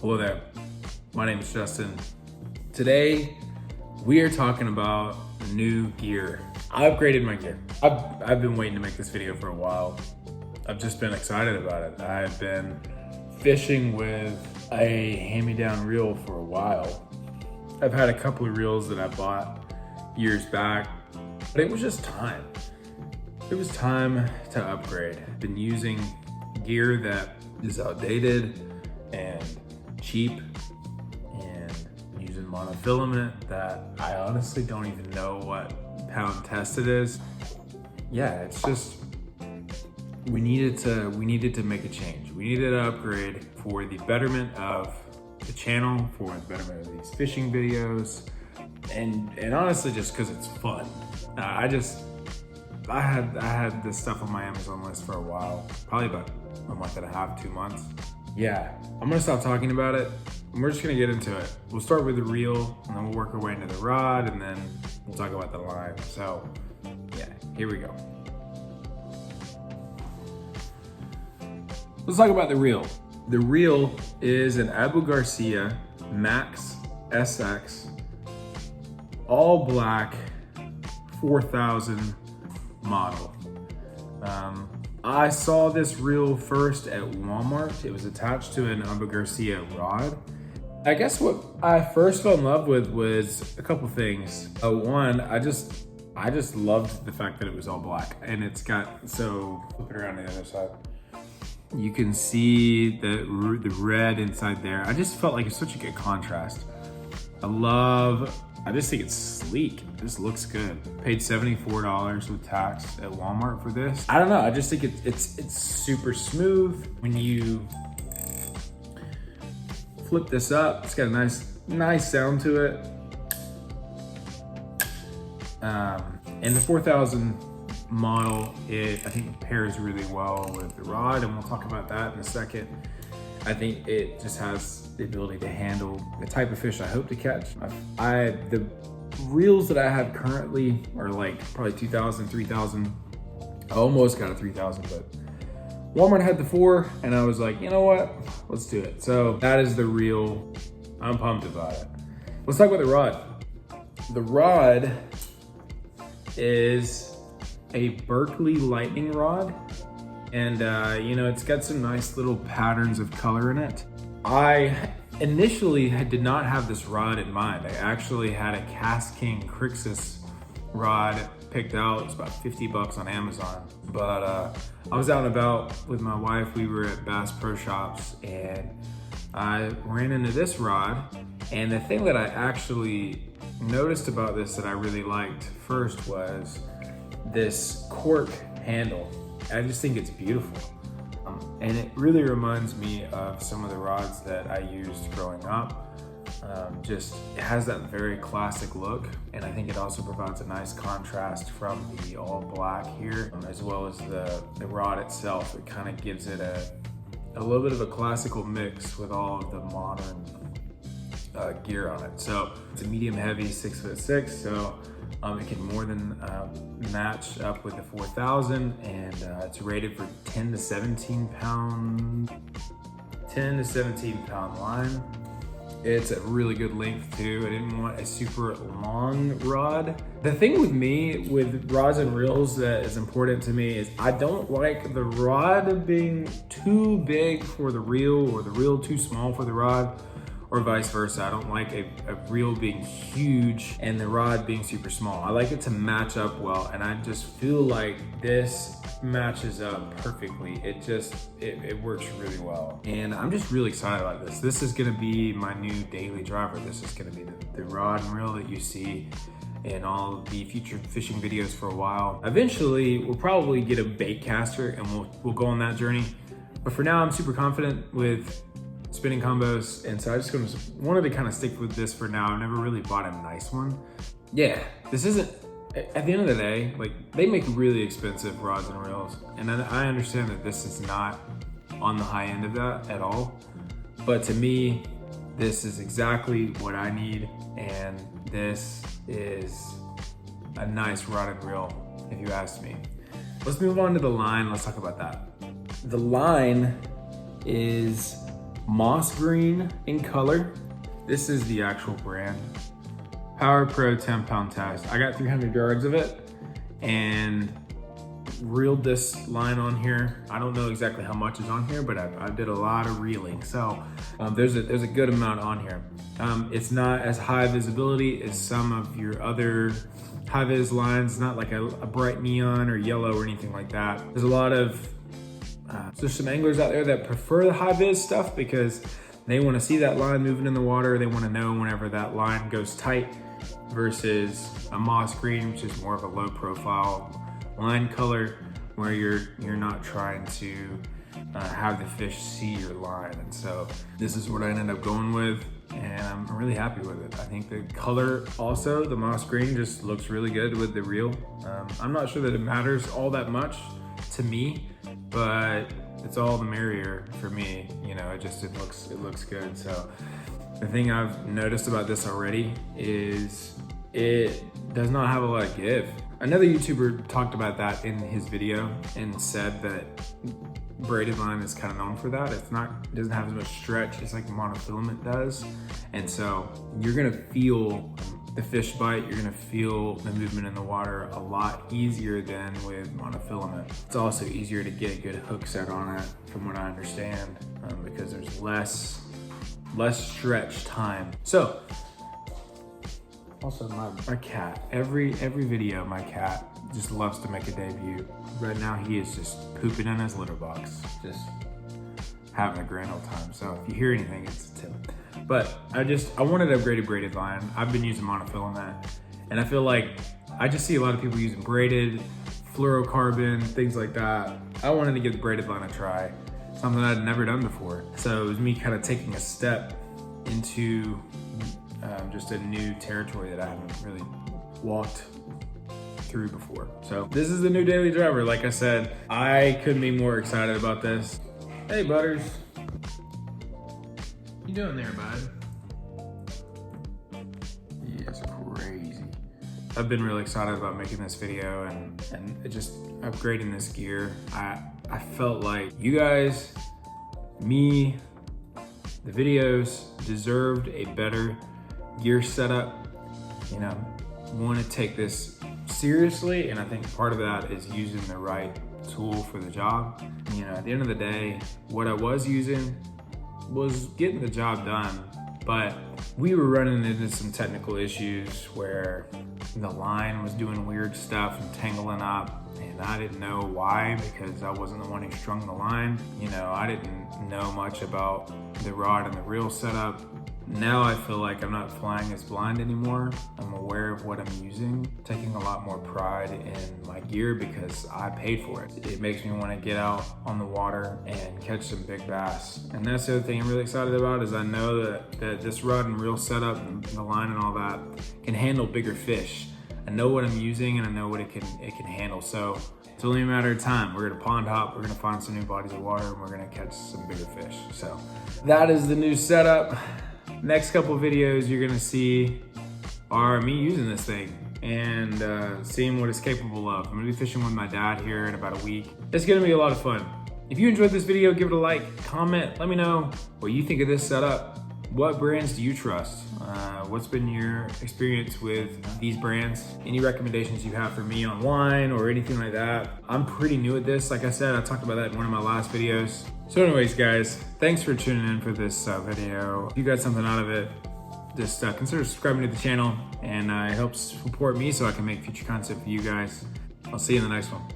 Hello there, my name is Justin. Today, we are talking about new gear. I upgraded my gear. I've been waiting to make this video for a while. I've just been excited about it. I've been fishing with a hand-me-down reel for a while. I've had a couple of reels that I bought years back, but it was just time. It was time to upgrade. I've been using gear that is outdated and cheap and using monofilament that I honestly don't even know what pound test it is. Yeah, it's just, we needed to make a change. We needed to upgrade for the betterment of the channel, for the betterment of these fishing videos, and honestly just because it's fun. I had this stuff on my Amazon list for a while, probably about a month and a half, 2 months. Yeah, I'm gonna stop talking about it. And we're just gonna get into it. We'll start with the reel, and then we'll work our way into the rod, and then we'll talk about the line. So yeah, here we go. Let's talk about the reel. The reel is an Abu Garcia Max SX, all black, 4000 model. I saw this reel first at Walmart. It was attached to an Abu Garcia rod. I guess what I first fell in love with was a couple things. One, I just loved the fact that it was all black, and it's got, so flip it around to the other side. You can see the red inside there. I just felt like it's such a good contrast. I just think it's sleek. This looks good. Paid $74 with tax at Walmart for this. I don't know, I just think it's super smooth. When you flip this up, it's got a nice sound to it. And the 4000 model, I think pairs really well with the rod, and we'll talk about that in a second. I think it just has the ability to handle the type of fish I hope to catch. The reels that I have currently are like probably 2,000, 3,000. I almost got a 3,000, but Walmart had the 4, and I was like, you know what? Let's do it. So that is the reel. I'm pumped about it. Let's talk about the rod. The rod is a Berkley Lightning rod. And it's got some nice little patterns of color in it. I initially did not have this rod in mind. I actually had a KastKing Crixus rod picked out. It's about 50 bucks on Amazon. But I was out and about with my wife. We were at Bass Pro Shops, and I ran into this rod. And the thing that I actually noticed about this that I really liked first was this cork handle. I just think it's beautiful. And it really reminds me of some of the rods that I used growing up. It has that very classic look, and I think it also provides a nice contrast from the all black here, as well as the rod itself. It kind of gives it a little bit of a classical mix with all of the modern gear on it. So it's a medium heavy 6'6", so it can more than match up with the 4000, and it's rated for 10 to 17 pound line. It's a really good length too. I didn't want a super long rod. The thing with me with rods and reels that is important to me is I don't like the rod being too big for the reel or the reel too small for the rod, or vice versa. I don't like a reel being huge and the rod being super small. I like it to match up well, and I just feel like this matches up perfectly. It works really well. And I'm just really excited about this. This is gonna be my new daily driver. This is gonna be the rod and reel that you see in all the future fishing videos for a while. Eventually, we'll probably get a bait caster, and we'll go on that journey. But for now, I'm super confident with spinning combos, and so I just wanted to kind of stick with this for now. I've never really bought a nice one. Yeah, this isn't, at the end of the day, like, they make really expensive rods and reels, and I understand that this is not on the high end of that at all, but to me, this is exactly what I need, and this is a nice rod and reel, if you ask me. Let's move on to the line. Let's talk about that. The line is moss green in color. This is the actual brand. Power Pro 10-pound test. I got 300 yards of it and reeled this line on here. I don't know exactly how much is on here, but I did a lot of reeling. So there's a good amount on here. It's not as high visibility as some of your other high vis lines, not like a bright neon or yellow or anything like that. There's a lot of, there's some anglers out there that prefer the high vis stuff because they want to see that line moving in the water. They want to know whenever that line goes tight versus a moss green, which is more of a low profile line color where you're not trying to have the fish see your line. And so this is what I ended up going with, and I'm really happy with it. I think the color also, the moss green, just looks really good with the reel. I'm not sure that it matters all that much to me, but it's all the merrier for me. You know, it looks good. So the thing I've noticed about this already is it does not have a lot of give. Another YouTuber talked about that in his video and said that braided line is kind of known for that. It doesn't have as much stretch as like monofilament does. And so you're gonna feel the fish bite, you're gonna feel the movement in the water a lot easier than with monofilament. It's also easier to get a good hook set on it from what I understand, because there's less stretch time. So, also my cat, every video my cat just loves to make a debut. Right now he is just pooping in his litter box, just having a grand old time. So if you hear anything, it's Tim. But I wanted an upgraded braided line. I've been using monofilament, and I feel like I just see a lot of people using braided, fluorocarbon, things like that. I wanted to give the braided line a try, something I'd never done before. So it was me kind of taking a step into just a new territory that I haven't really walked through before. So this is the new daily driver. Like I said, I couldn't be more excited about this. Hey Butters, you doing there, bud? He is crazy. I've been really excited about making this video and just upgrading this gear. I felt like you guys, me, the videos deserved a better gear setup. You know, want to take this seriously, and I think part of that is using the right tool for the job. You know, at the end of the day, what I was using was getting the job done, but we were running into some technical issues where the line was doing weird stuff and tangling up, and I didn't know why because I wasn't the one who strung the line. You know, I didn't know much about the rod and the reel setup. Now I feel like I'm not flying as blind anymore. I'm aware of what I'm using, taking a lot more pride in my gear because I paid for it. It makes me want to get out on the water and catch some big bass. And that's the other thing I'm really excited about is I know that this rod and reel setup and the line and all that can handle bigger fish. I know what I'm using and I know what it can handle. So it's only a matter of time. We're gonna pond hop, we're gonna find some new bodies of water, and we're gonna catch some bigger fish. So that is the new setup. Next couple videos you're gonna see are me using this thing and seeing what it's capable of. I'm gonna be fishing with my dad here in about a week. It's gonna be a lot of fun. If you enjoyed this video, give it a like, comment, let me know what you think of this setup. What brands do you trust? What's been your experience with these brands? Any recommendations you have for me on line or anything like that? I'm pretty new at this. Like I said, I talked about that in one of my last videos. So anyways, guys, thanks for tuning in for this video. If you got something out of it, just consider subscribing to the channel, and it helps support me so I can make future content for you guys. I'll see you in the next one.